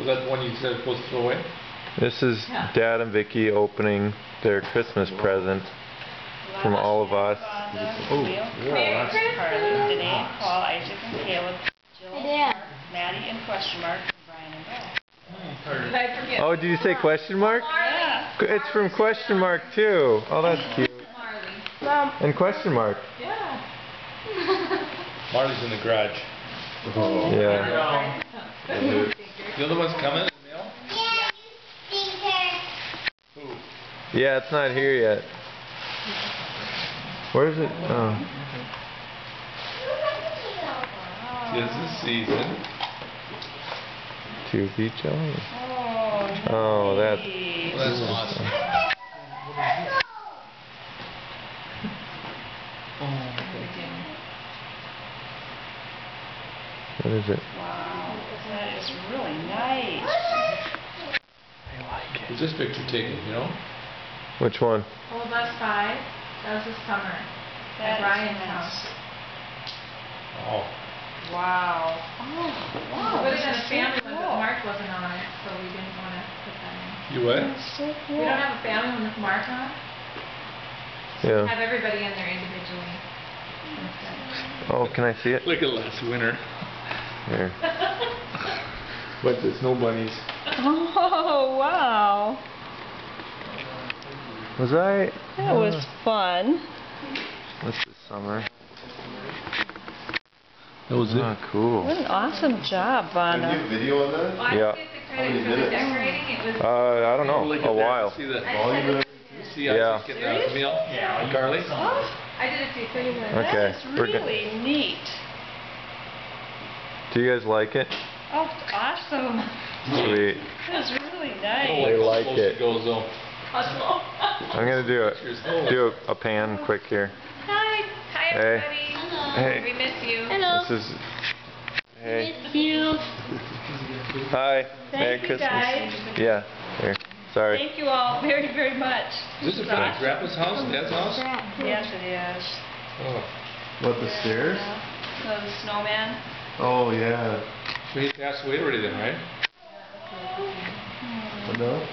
that the one you said supposed to throw away? This is Dad and Vicky opening their Christmas present from all of us. Oh, Merry Christmas! Carly, Danae, Paul, Isaac, and Caleb, Jill, Mark, Maddie, and question mark, and Brian and Bill. Oh, did you say question mark? Yeah. It's from question mark too. Oh, that's cute. And question mark. Yeah. Marley's in the garage. Yeah. The other one's coming in the mail? Who? Yeah, it's not here yet. Where is it? Oh. Tis the season. To be jolly. Oh, that's. Well, that's awesome. What is it? wow, that is really nice. I like Who's this picture taken, you know? Which one? All of us 5. That was this summer That at is Brian's nice. house. Oh. Wow. Oh, wow. We put This it on is a so family one, but cool. Mark wasn't on it, so we didn't want to put that in. You what? That's so cool. We don't have a family one with Mark on. Yeah. Have everybody in there individually. Oh, can I see it? Look at last winter. Here. But the snow bunnies. Oh, wow. Was I? That was fun. This is summer. That was Oh, cool. What an awesome job, Vonna. Video on that? Well, I Yeah. don't get the credit for the decorating. It was. I don't know. Look at A that. while. See that? Volume? See Yeah. Isaac getting out of the mail? Yeah. Carly? Oh, I did it too. Pretty much. Okay. that is we're good. really neat. Do you guys like it? Oh, it's awesome. Sweet. That's really Oh, nice. They how like close it. Goes though. I'm gonna do a pan quick here. Hi. Hi, Hey. everybody. Hey. We miss you. This is. Hey. Thank you. Hi. Merry you, Christmas. guys. Yeah. Here. Sorry. Thank you all very, very much. Is this in front of Grandpa's house, Dad's house? Yes, it is. Oh. What, the stairs? So the snowman. Oh yeah. So he passed away already then, right? No.